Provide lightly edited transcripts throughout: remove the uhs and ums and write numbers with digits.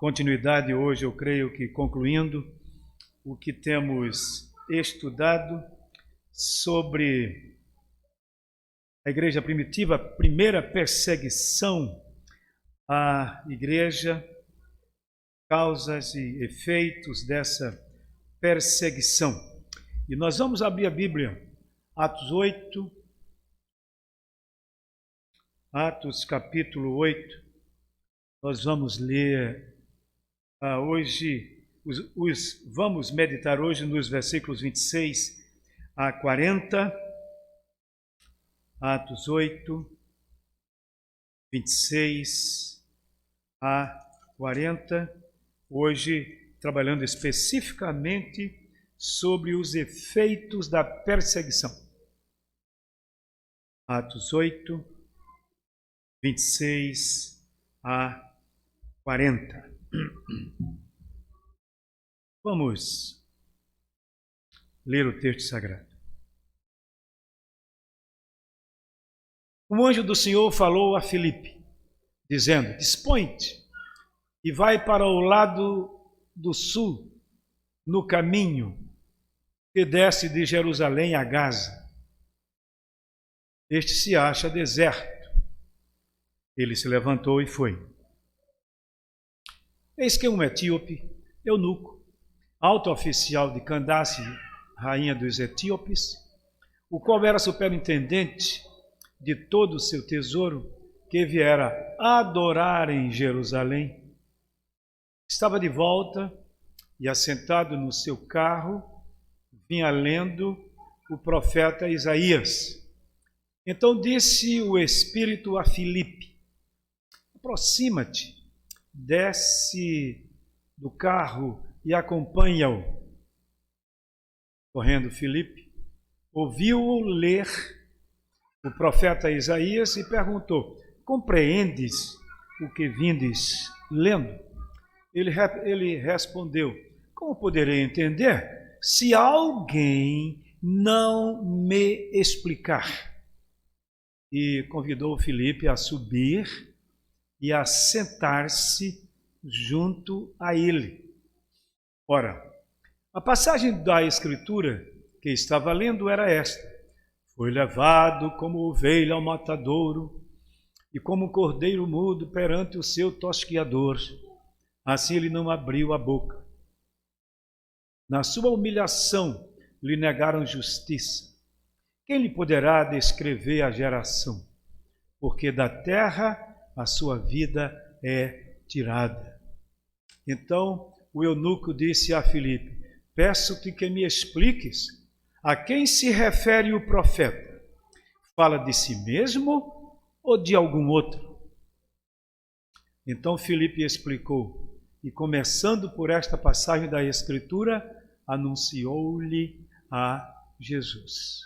continuidade hoje, eu creio que concluindo o que temos estudado sobre a igreja primitiva, a primeira perseguição à igreja, causas e efeitos dessa perseguição. E nós vamos abrir a Bíblia, Atos capítulo 8, nós vamos ler hoje, vamos meditar hoje nos versículos 26 a 40, Atos 8, 26 a 40, hoje trabalhando especificamente sobre os efeitos da perseguição. Atos 8, 26 a 40. Vamos ler o texto sagrado. O anjo do Senhor falou a Filipe, dizendo: dispõe-te e vai para o lado do sul, no caminho que desce de Jerusalém a Gaza. Este se acha deserto. Ele se levantou e foi. Eis que um etíope, eunuco, alto oficial de Candace, rainha dos etíopes, o qual era superintendente de todo o seu tesouro, que viera adorar em Jerusalém, estava de volta e, assentado no seu carro, vinha lendo o profeta Isaías. Então disse o Espírito a Filipe: aproxima-te, desce do carro e acompanha-o. Correndo Filipe, ouviu-o ler o profeta Isaías e perguntou: compreendes o que vindes lendo? Ele respondeu: como poderei entender se alguém não me explicar? E convidou Filipe a subir e a sentar-se junto a ele. Ora, a passagem da Escritura que estava lendo era esta: foi levado como ovelha ao matadouro e como cordeiro mudo perante o seu tosquiador. Assim ele não abriu a boca. Na sua humilhação lhe negaram justiça. Quem lhe poderá descrever a geração? Porque da terra a sua vida é tirada. Então o eunuco disse a Filipe: peço-te que me expliques a quem se refere o profeta. Fala de si mesmo ou de algum outro? Então Filipe explicou, e começando por esta passagem da Escritura, anunciou-lhe a Jesus.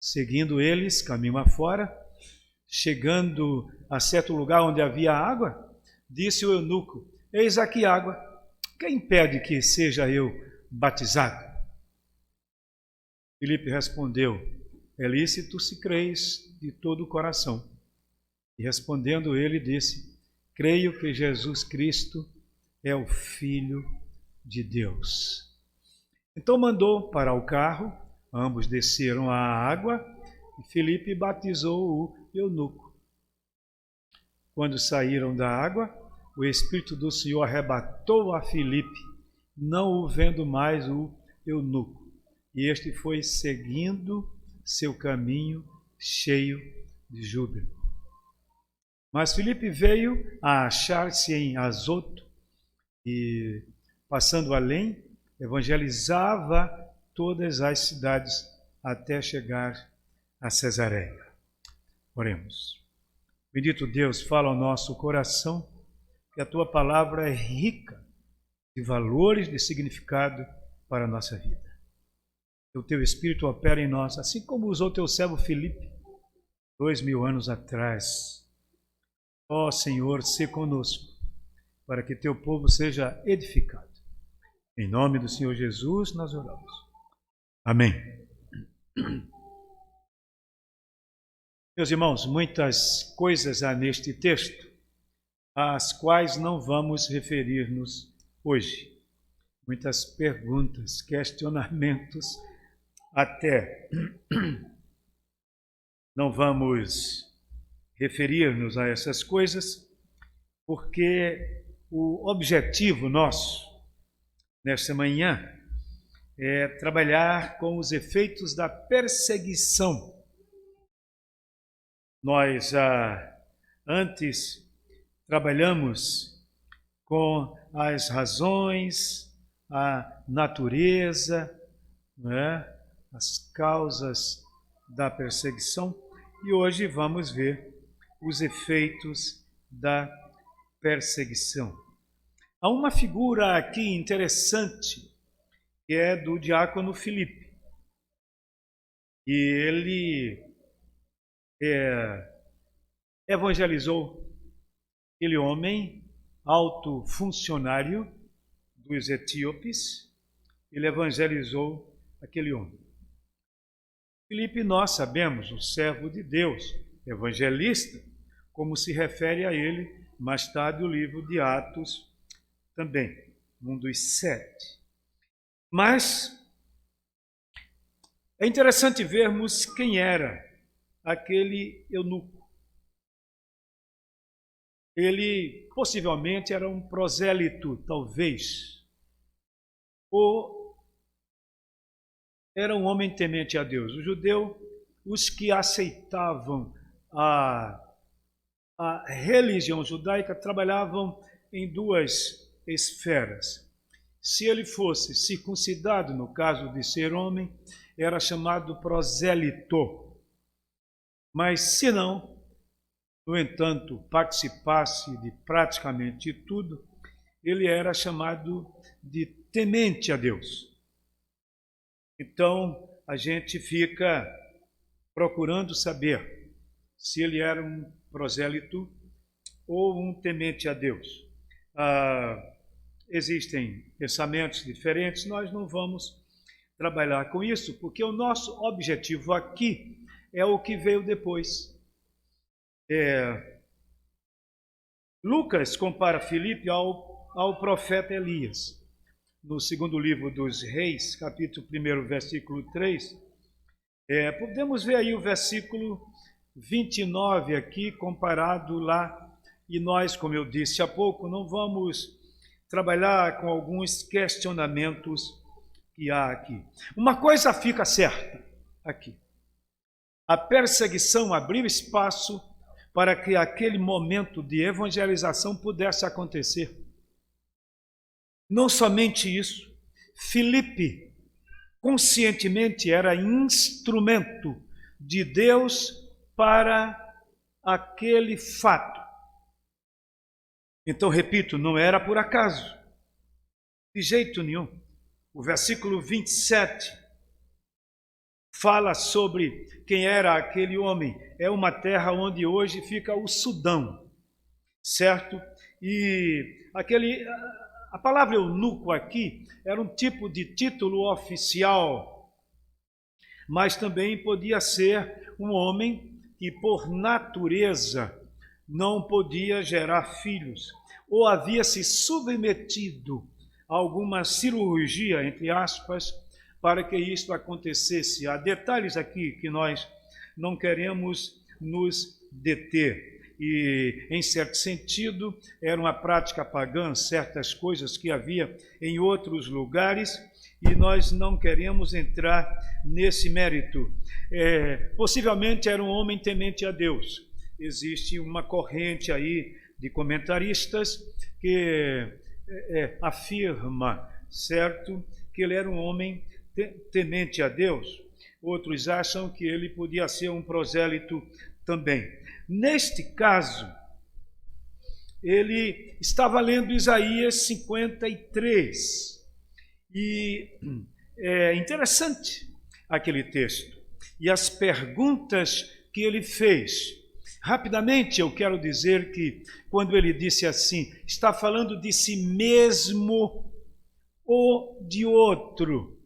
Seguindo eles, caminho afora, chegando a certo lugar onde havia água, disse o eunuco: eis aqui água, quem impede que seja eu batizado? Filipe respondeu: é lícito se creis de todo o coração. E respondendo ele, disse: creio que Jesus Cristo é o Filho de Deus. Então mandou parar o carro, ambos desceram à água e Filipe batizou o eunuco. Quando saíram da água, o Espírito do Senhor arrebatou a Filipe, não o vendo mais o eunuco. E este foi seguindo seu caminho cheio de júbilo. Mas Filipe veio a achar-se em Azoto e, passando além, evangelizava todas as cidades até chegar a Cesareia. Oremos. Bendito Deus, fala ao nosso coração, que a tua palavra é rica de valores, de significado para a nossa vida. Que o teu Espírito opera em nós, assim como usou teu servo Filipe 2000 anos atrás. Ó Senhor, sê conosco, para que teu povo seja edificado. Em nome do Senhor Jesus nós oramos. Amém. Meus irmãos, muitas coisas há neste texto. às quais não vamos referir-nos hoje. Muitas perguntas, questionamentos, até não vamos referir-nos a essas coisas, porque o objetivo nosso, nesta manhã, é trabalhar com os efeitos da perseguição. Nós antes trabalhamos com as razões, a natureza, as causas da perseguição, e hoje vamos ver os efeitos da perseguição. Há uma figura aqui interessante, que é do diácono Filipe. E ele evangelizou aquele homem, alto funcionário dos etíopes, ele evangelizou aquele homem. Filipe, nós sabemos, o servo de Deus, evangelista, como se refere a ele mais tarde o livro de Atos também, um dos 7. Mas é interessante vermos quem era aquele eunuco. Ele possivelmente era um prosélito, talvez, ou era um homem temente a Deus. O judeu, os que aceitavam a religião judaica, trabalhavam em duas esferas. Se ele fosse circuncidado, no caso de ser homem, era chamado prosélito. Mas se não, no entanto, participasse de praticamente tudo, ele era chamado de temente a Deus. Então, a gente fica procurando saber se ele era um prosélito ou um temente a Deus. Existem pensamentos diferentes, nós não vamos trabalhar com isso, porque o nosso objetivo aqui é o que veio depois. Lucas compara Filipe ao profeta Elias. No segundo livro dos Reis, capítulo 1, versículo 3, podemos ver aí o versículo 29 aqui, comparado lá, e nós, como eu disse há pouco, não vamos trabalhar com alguns questionamentos que há aqui. Uma coisa fica certa aqui: a perseguição abriu espaço para que aquele momento de evangelização pudesse acontecer. Não somente isso, Filipe conscientemente era instrumento de Deus para aquele fato. Então, repito, não era por acaso, de jeito nenhum. O versículo 27 fala sobre quem era aquele homem. É uma terra onde hoje fica o Sudão, certo? E a palavra eunuco aqui era um tipo de título oficial, mas também podia ser um homem que por natureza não podia gerar filhos, ou havia se submetido a alguma cirurgia, entre aspas, para que isto acontecesse. Há detalhes aqui que nós não queremos nos deter. E, em certo sentido, era uma prática pagã, certas coisas que havia em outros lugares, e nós não queremos entrar nesse mérito. Possivelmente era um homem temente a Deus. Existe uma corrente aí de comentaristas que afirma, certo, que ele era um homem temente a Deus. Outros acham que ele podia ser um prosélito também. Neste caso, ele estava lendo Isaías 53. E é interessante aquele texto. E as perguntas que ele fez. Rapidamente eu quero dizer que quando ele disse assim, está falando de si mesmo ou de outro?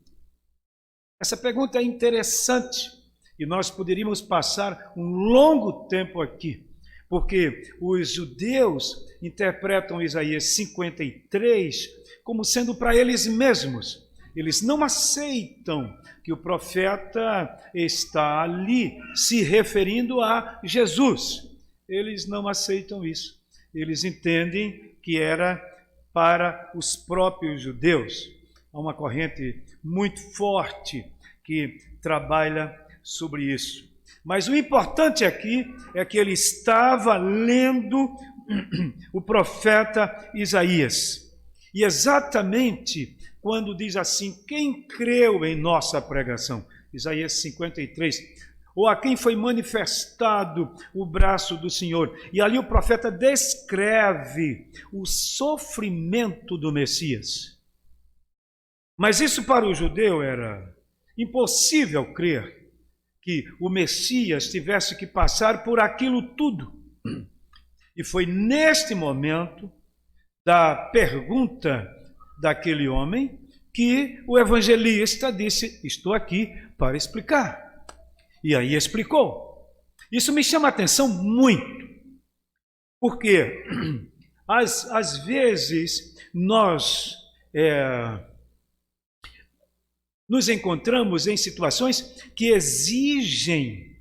Essa pergunta é interessante e nós poderíamos passar um longo tempo aqui, porque os judeus interpretam Isaías 53 como sendo para eles mesmos. Eles não aceitam que o profeta está ali se referindo a Jesus. Eles não aceitam isso. Eles entendem que era para os próprios judeus. Há uma corrente muito forte que trabalha sobre isso. Mas o importante aqui é que ele estava lendo o profeta Isaías. E exatamente quando diz assim, quem creu em nossa pregação? Isaías 53. Ou a quem foi manifestado o braço do Senhor. E ali o profeta descreve o sofrimento do Messias. Mas isso para o judeu era impossível crer que o Messias tivesse que passar por aquilo tudo. E foi neste momento da pergunta daquele homem que o evangelista disse, estou aqui para explicar. E aí explicou. Isso me chama a atenção muito, porque às vezes nós nos encontramos em situações que exigem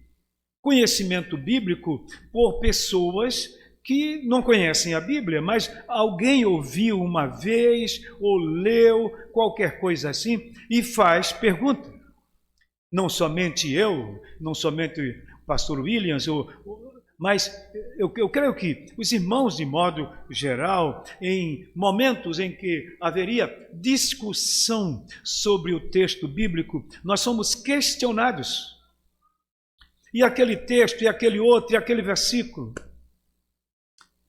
conhecimento bíblico por pessoas que não conhecem a Bíblia, mas alguém ouviu uma vez ou leu qualquer coisa assim e faz pergunta. Não somente eu, não somente o pastor Williams, mas eu creio que os irmãos, de modo geral, em momentos em que haveria discussão sobre o texto bíblico, nós somos questionados. E aquele texto, e aquele outro, e aquele versículo.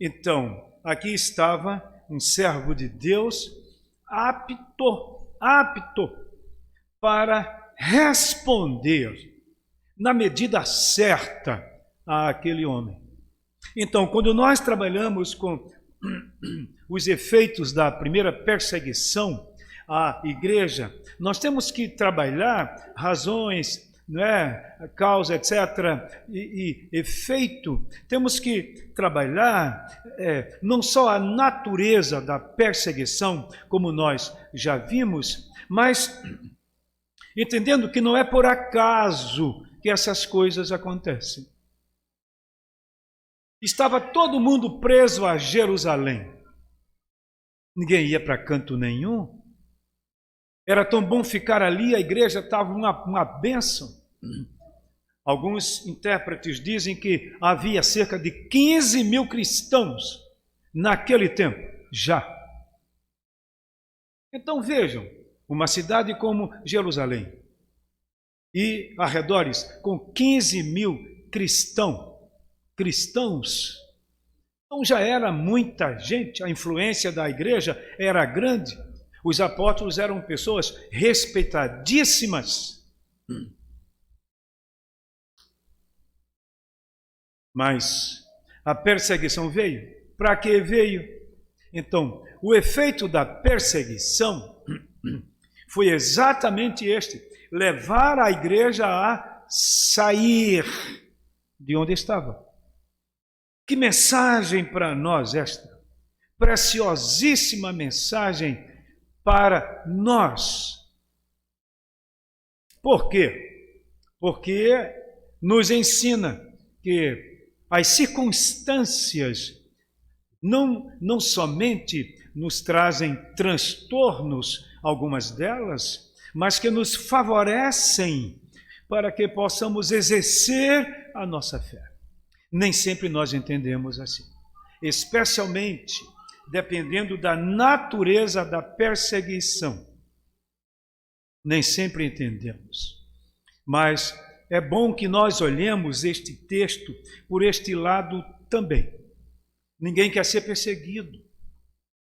Então, aqui estava um servo de Deus apto para responder na medida certa àquele homem. Então, quando nós trabalhamos com os efeitos da primeira perseguição à igreja, nós temos que trabalhar razões, não é? Causa, etc., e efeito. Temos que trabalhar não só a natureza da perseguição, como nós já vimos, mas entendendo que não é por acaso que essas coisas acontecem. Estava todo mundo preso a Jerusalém. Ninguém ia para canto nenhum. Era tão bom ficar ali, a igreja estava uma bênção. Alguns intérpretes dizem que havia cerca de 15 mil cristãos naquele tempo, já. Então vejam, uma cidade como Jerusalém e arredores com 15 mil cristãos, então já era muita gente, a influência da igreja era grande, os apóstolos eram pessoas respeitadíssimas. Mas a perseguição veio. Para que veio? Então, o efeito da perseguição foi exatamente este: levar a igreja a sair de onde estava. Que mensagem para nós esta? Preciosíssima mensagem para nós. Por quê? Porque nos ensina que as circunstâncias não somente nos trazem transtornos, algumas delas, mas que nos favorecem para que possamos exercer a nossa fé. Nem sempre nós entendemos assim, especialmente dependendo da natureza da perseguição. Nem sempre entendemos, mas é bom que nós olhemos este texto por este lado também. Ninguém quer ser perseguido,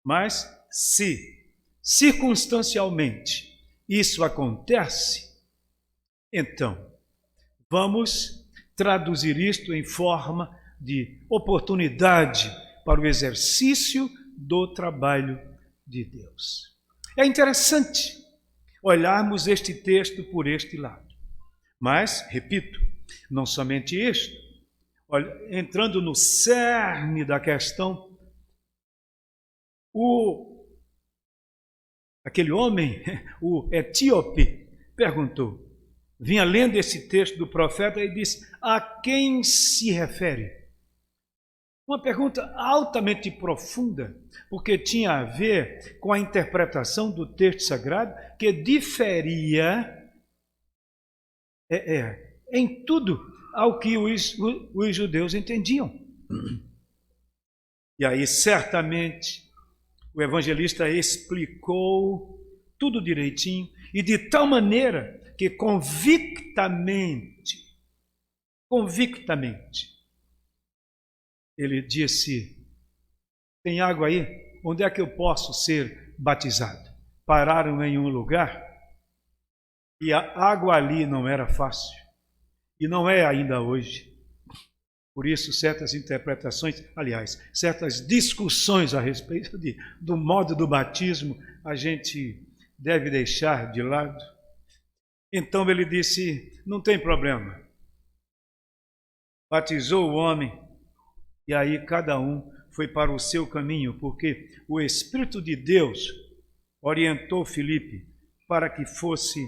mas se circunstancialmente isso acontece, então vamos traduzir isto em forma de oportunidade para o exercício do trabalho de Deus. É interessante olharmos este texto por este lado. Mas, repito, não somente isto. Olha, entrando no cerne da questão, aquele homem, o etíope, perguntou, vinha lendo esse texto do profeta e disse, a quem se refere? Uma pergunta altamente profunda, porque tinha a ver com a interpretação do texto sagrado, que diferia em tudo ao que os judeus entendiam. E aí, certamente, o evangelista explicou tudo direitinho, e de tal maneira que convictamente, ele disse, tem água aí? Onde é que eu posso ser batizado? Pararam em um lugar e a água ali não era fácil. E não é ainda hoje. Por isso, certas interpretações, aliás, certas discussões a respeito do modo do batismo, a gente deve deixar de lado. Então ele disse, não tem problema. Batizou o homem. E aí cada um foi para o seu caminho, porque o Espírito de Deus orientou Filipe para que fosse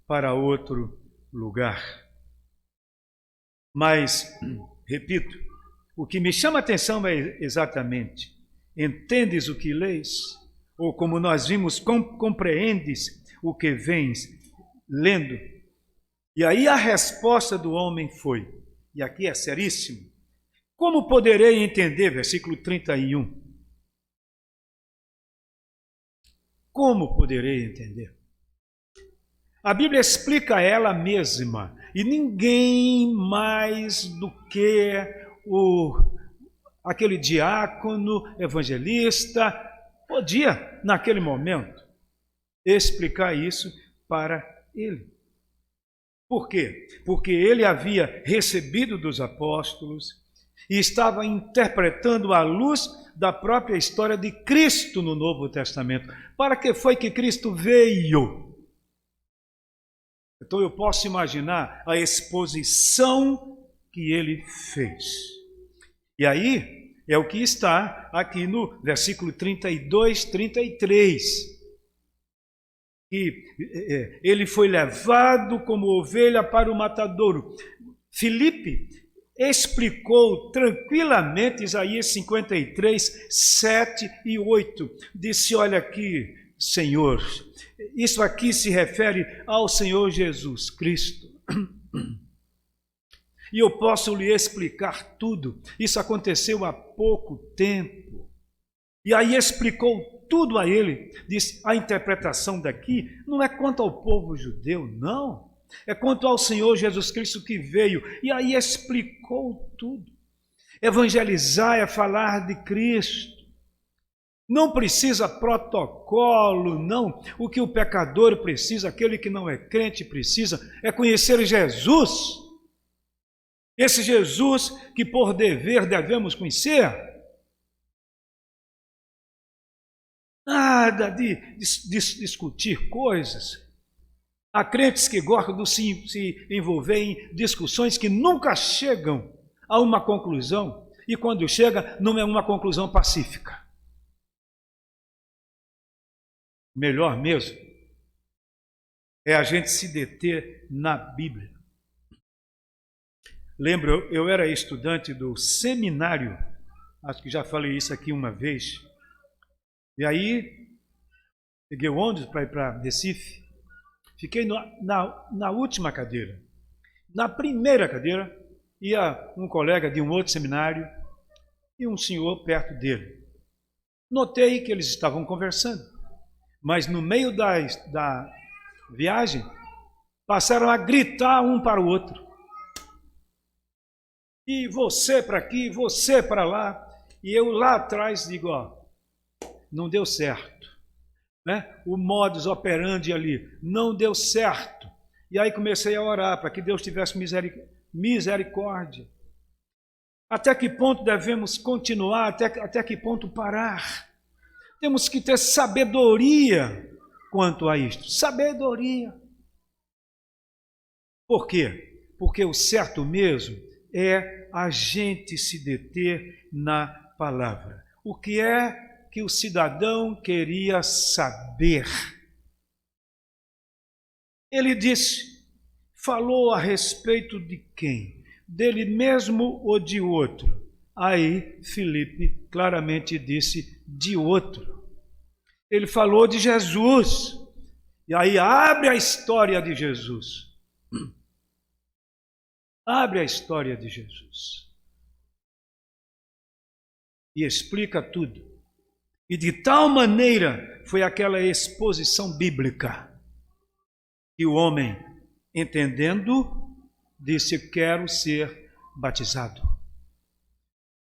para outro lugar. Mas, repito, o que me chama a atenção é exatamente, entendes o que lês? Ou como nós vimos, compreendes o que vens lendo? E aí a resposta do homem foi, e aqui é seríssimo, como poderei entender, versículo 31. Como poderei entender? A Bíblia explica ela mesma, e ninguém mais do que aquele diácono, evangelista, podia, naquele momento, explicar isso para ele. Por quê? Porque ele havia recebido dos apóstolos e estava interpretando à luz da própria história de Cristo no Novo Testamento. Para que foi que Cristo veio? Então eu posso imaginar a exposição que ele fez. E aí é o que está aqui no versículo 32, 33. Que ele foi levado como ovelha para o matadouro. Filipe explicou tranquilamente Isaías 53, 7 e 8. Disse, olha aqui, Senhor, isso aqui se refere ao Senhor Jesus Cristo. E eu posso lhe explicar tudo. Isso aconteceu há pouco tempo. E aí explicou tudo a ele. Disse, a interpretação daqui não é quanto ao povo judeu, não. É quanto ao Senhor Jesus Cristo que veio. E aí explicou tudo. Evangelizar é falar de Cristo. Não precisa protocolo, não. O que o pecador precisa, aquele que não é crente precisa, é conhecer Jesus. Esse Jesus que por dever devemos conhecer. Nada de discutir coisas. Há crentes que gostam de se envolver em discussões que nunca chegam a uma conclusão. E quando chega, não é uma conclusão pacífica. Melhor mesmo é a gente se deter na Bíblia. Lembro, eu era estudante do seminário, acho que já falei isso aqui uma vez, e aí peguei o ônibus para ir para Recife, fiquei na última cadeira. Na primeira cadeira ia um colega de um outro seminário e um senhor perto dele. Notei que eles estavam conversando. Mas no meio da viagem, passaram a gritar um para o outro. E você para aqui, você para lá. E eu lá atrás digo, ó, não deu certo. Né? O modus operandi ali não deu certo. E aí comecei a orar para que Deus tivesse misericórdia. Até que ponto devemos continuar? Até que ponto parar? Temos que ter sabedoria quanto a isto. Sabedoria. Por quê? Porque o certo mesmo é a gente se deter na palavra. O que é que o cidadão queria saber? Ele disse, falou a respeito de quem? Dele mesmo ou de outro? Aí Filipe claramente disse, de outro. Ele falou de Jesus. E aí abre a história de Jesus. Abre a história de Jesus. E explica tudo. E de tal maneira foi aquela exposição bíblica que o homem, entendendo, disse, quero ser batizado.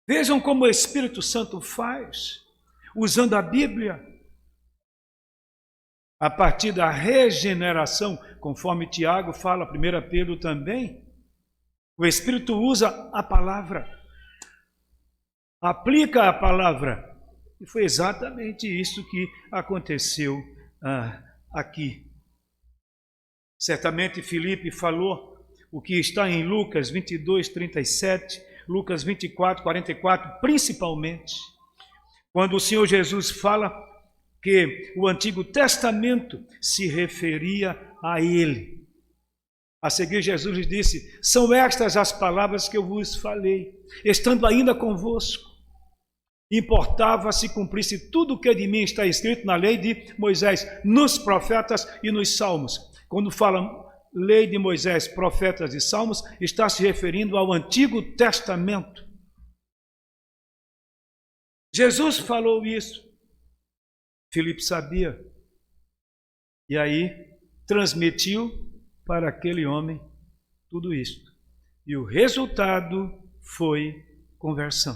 Vejam como o Espírito Santo faz, usando a Bíblia, a partir da regeneração, conforme Tiago fala, 1 Pedro também, o Espírito usa a palavra, aplica a palavra. E foi exatamente isso que aconteceu aqui. Certamente Filipe falou o que está em Lucas 22, 37, Lucas 24, 44, principalmente, quando o Senhor Jesus fala que o Antigo Testamento se referia a ele. A seguir, Jesus lhes disse, são estas as palavras que eu vos falei, estando ainda convosco. Importava se cumprisse tudo o que de mim está escrito na lei de Moisés, nos profetas e nos salmos. Quando fala lei de Moisés, profetas e salmos, está se referindo ao Antigo Testamento. Jesus falou isso. Filipe sabia. E aí transmitiu para aquele homem tudo isto. E o resultado foi conversão.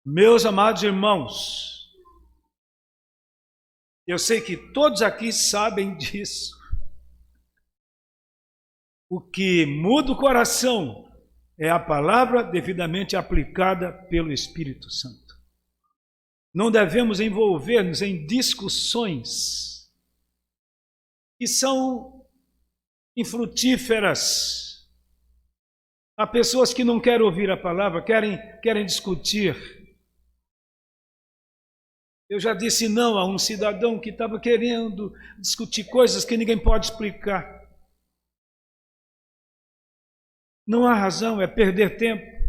Meus amados irmãos, eu sei que todos aqui sabem disso. O que muda o coração é a palavra devidamente aplicada pelo Espírito Santo. Não devemos envolver-nos em discussões que são infrutíferas. Há pessoas que não querem ouvir a palavra, querem discutir. Eu já disse não a um cidadão que estava querendo discutir coisas que ninguém pode explicar. Não há razão, é perder tempo.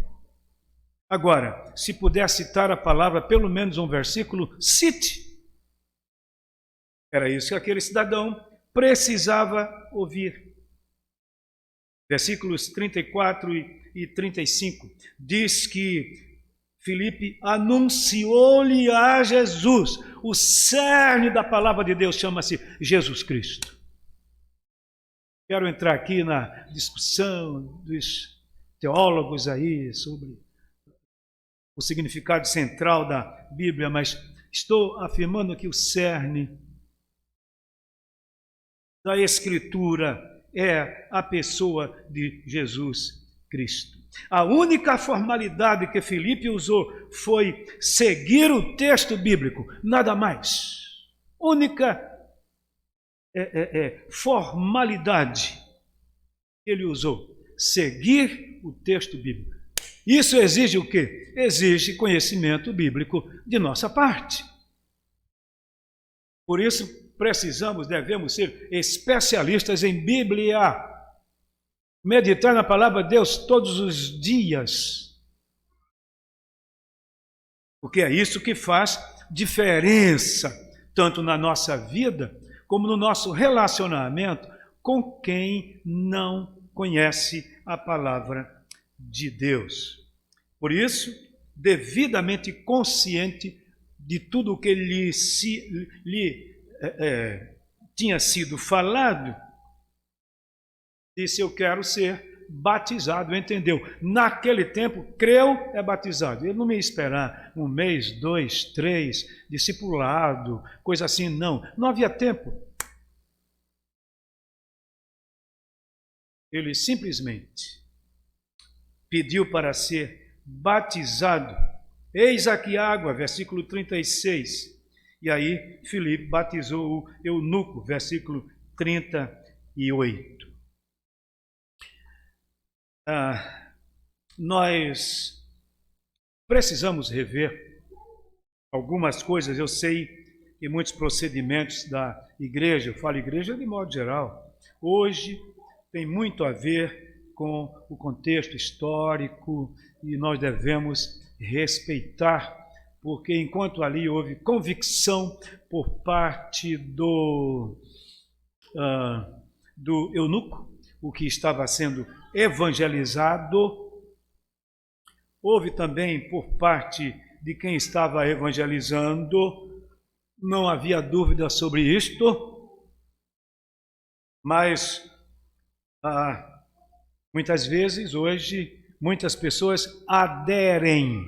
Agora, se puder citar a palavra, pelo menos um versículo, cite. Era isso que aquele cidadão precisava ouvir. Versículos 34 e 35 diz que Filipe anunciou-lhe a Jesus. O cerne da palavra de Deus chama-se Jesus Cristo. Quero entrar aqui na discussão dos teólogos aí sobre o significado central da Bíblia, mas estou afirmando que o cerne da Escritura é a pessoa de Jesus Cristo. A única formalidade que Filipe usou foi seguir o texto bíblico, nada mais. Única formalidade que ele usou, seguir o texto bíblico. Isso exige o quê? Exige conhecimento bíblico de nossa parte. Por isso, devemos ser especialistas em Bíblia. Meditar na palavra de Deus todos os dias. Porque é isso que faz diferença, tanto na nossa vida, como no nosso relacionamento com quem não conhece a palavra de Deus. Por isso, devidamente consciente de tudo o que lhe tinha sido falado, disse, eu quero ser batizado, entendeu? Naquele tempo, creu, é batizado. Ele não ia esperar 1 mês, 2, 3, discipulado, coisa assim, não havia tempo. Ele simplesmente pediu para ser batizado. Eis aqui água, versículo 36. E aí, Filipe batizou o eunuco, versículo 38. nós precisamos rever algumas coisas. Eu sei que muitos procedimentos da igreja, eu falo igreja de modo geral, hoje tem muito a ver com o contexto histórico e nós devemos respeitar, porque enquanto ali houve convicção por parte do eunuco, o que estava sendo evangelizado, houve também por parte de quem estava evangelizando, não havia dúvida sobre isto, mas muitas vezes, hoje, muitas pessoas aderem,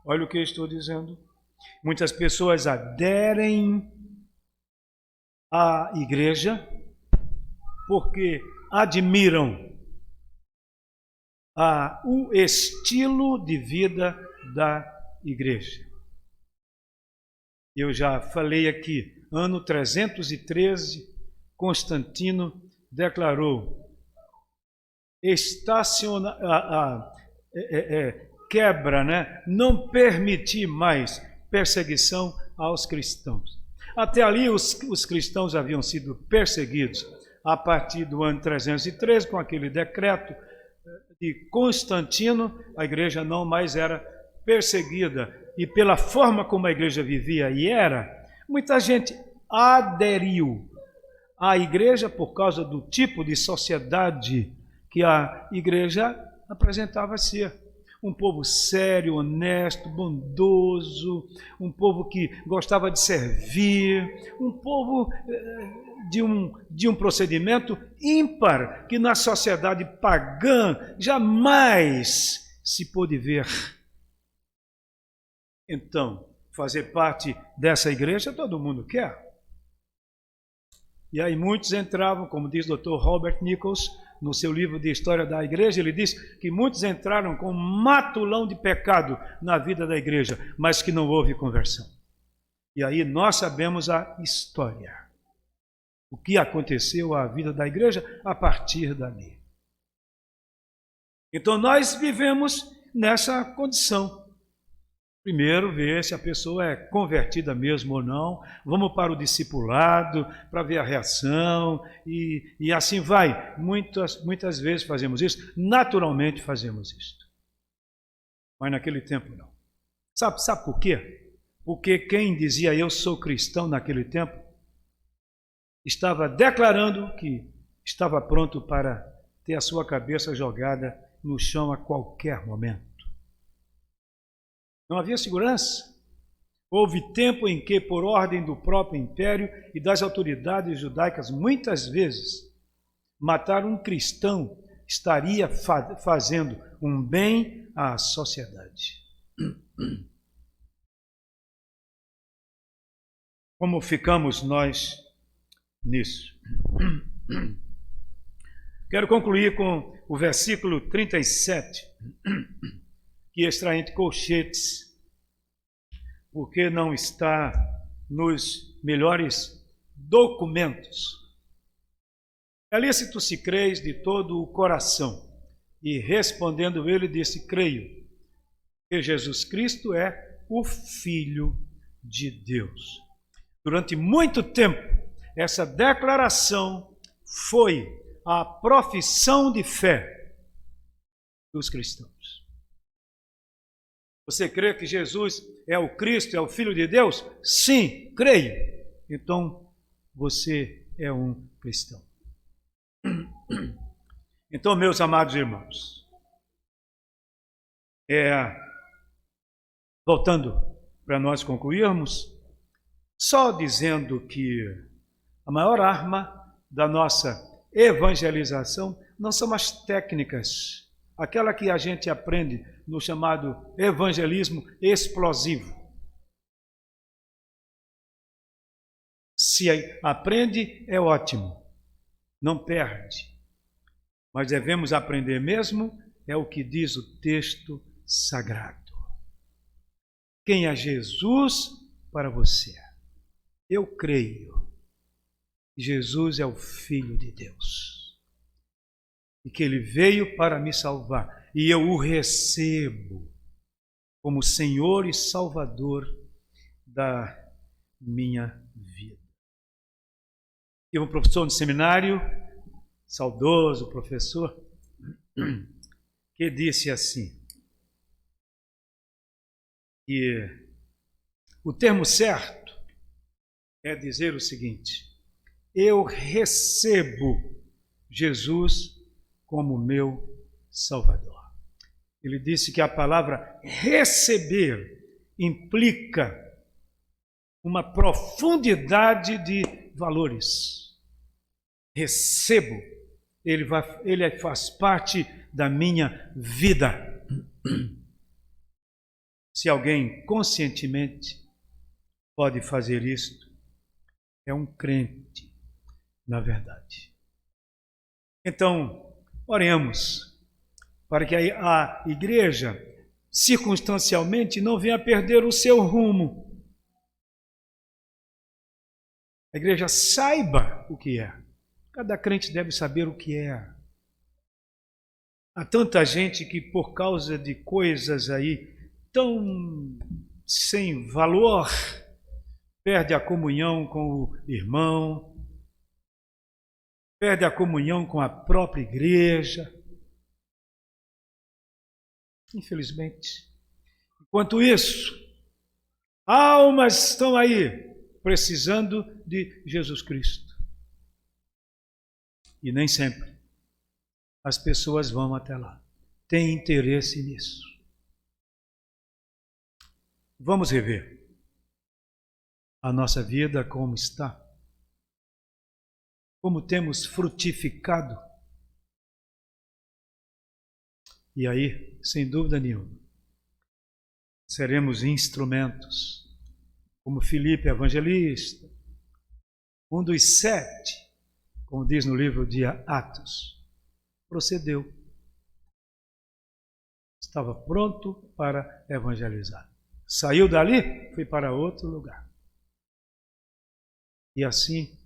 olha o que eu estou dizendo, muitas pessoas aderem à igreja porque admiram o estilo de vida da igreja. Eu já falei aqui, ano 313, Constantino declarou quebra, né? Não permitir mais perseguição aos cristãos. Até ali os cristãos haviam sido perseguidos a partir do ano 313, com aquele decreto de Constantino, a igreja não mais era perseguida. E pela forma como a igreja vivia muita gente aderiu à igreja por causa do tipo de sociedade que a igreja apresentava ser. Um povo sério, honesto, bondoso, um povo que gostava de servir, um povo de um procedimento ímpar que na sociedade pagã jamais se pôde ver. Então, fazer parte dessa igreja todo mundo quer. E aí muitos entravam, como diz o Dr. Robert Nichols, no seu livro de História da Igreja, ele diz que muitos entraram com um matulão de pecado na vida da igreja, mas que não houve conversão. E aí nós sabemos a história. O que aconteceu à vida da igreja a partir dali. Então nós vivemos nessa condição. Primeiro, ver se a pessoa é convertida mesmo ou não. Vamos para o discipulado, para ver a reação, e assim vai. Muitas vezes fazemos isso, naturalmente fazemos isso. Mas naquele tempo não. Sabe por quê? Porque quem dizia eu sou cristão naquele tempo, estava declarando que estava pronto para ter a sua cabeça jogada no chão a qualquer momento. Não havia segurança. Houve tempo em que, por ordem do próprio império e das autoridades judaicas, muitas vezes, matar um cristão estaria fazendo um bem à sociedade. Como ficamos nós nisso? Quero concluir com o versículo 37. Que está entre colchetes, porque não está nos melhores documentos. É lícito se creis de todo o coração. E respondendo ele, disse, creio, que Jesus Cristo é o Filho de Deus. Durante muito tempo, essa declaração foi a profissão de fé dos cristãos. Você crê que Jesus é o Cristo, é o Filho de Deus? Sim, creio. Então, você é um cristão. Então, meus amados irmãos, voltando para nós concluirmos, só dizendo que a maior arma da nossa evangelização não são as técnicas, aquela que a gente aprende no chamado evangelismo explosivo. Se aprende, é ótimo, não perde. Mas devemos aprender mesmo, é o que diz o texto sagrado. Quem é Jesus para você? Eu creio que Jesus é o Filho de Deus. E que Ele veio para me salvar. e eu o recebo como Senhor e Salvador da minha vida. E um professor de seminário, saudoso professor, que disse assim, que o termo certo é dizer o seguinte: eu recebo Jesus como meu Salvador. Ele disse que a palavra receber implica uma profundidade de valores. Recebo, ele faz parte da minha vida. Se alguém conscientemente pode fazer isto, é um crente, na verdade. Então, oremos para que a igreja, circunstancialmente, não venha perder o seu rumo. A igreja saiba o que é. Cada crente deve saber o que é. Há tanta gente que, por causa de coisas aí tão sem valor, perde a comunhão com o irmão, perde a comunhão com a própria igreja. Infelizmente. Enquanto isso, almas estão aí precisando de Jesus Cristo. E nem sempre as pessoas vão até lá. Tem interesse nisso. Vamos rever a nossa vida como está. Como temos frutificado. E aí, sem dúvida nenhuma, seremos instrumentos, como Filipe Evangelista, um dos 7, como diz no livro de Atos, procedeu. Estava pronto para evangelizar. Saiu dali, foi para outro lugar. E assim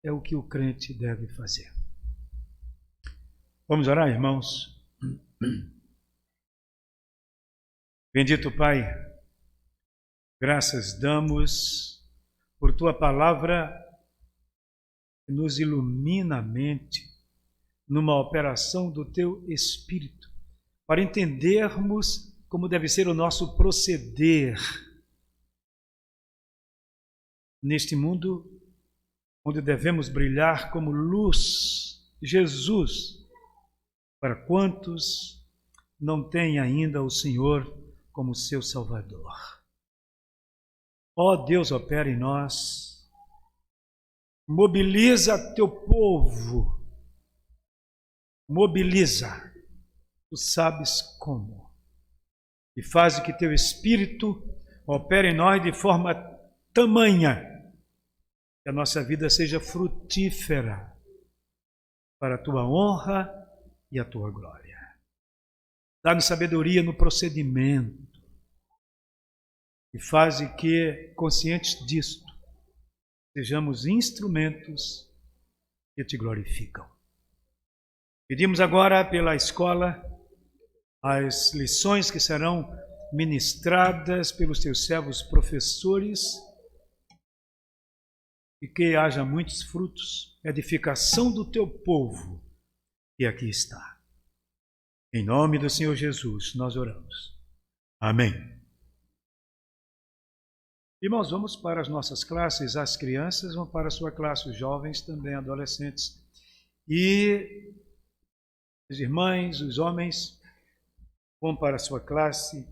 é o que o crente deve fazer. Vamos orar, irmãos? Bendito Pai, graças damos por Tua palavra que nos ilumina a mente numa operação do Teu Espírito, para entendermos como deve ser o nosso proceder neste mundo onde devemos brilhar como luz, Jesus, para quantos não têm ainda o Senhor como seu Salvador. Ó Deus, opera em nós, mobiliza teu povo, mobiliza, tu sabes como, e faz que teu Espírito opere em nós de forma tamanha que a nossa vida seja frutífera para a tua honra e a tua glória. Dá-nos sabedoria no procedimento e faz que, conscientes disto, sejamos instrumentos que te glorificam. Pedimos agora pela escola as lições que serão ministradas pelos teus servos professores e que haja muitos frutos, edificação do teu povo que aqui está. Em nome do Senhor Jesus, nós oramos. Amém. Irmãos, vamos para as nossas classes. As crianças vão para a sua classe, os jovens também, adolescentes. E as irmãs, os homens vão para a sua classe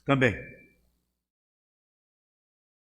também.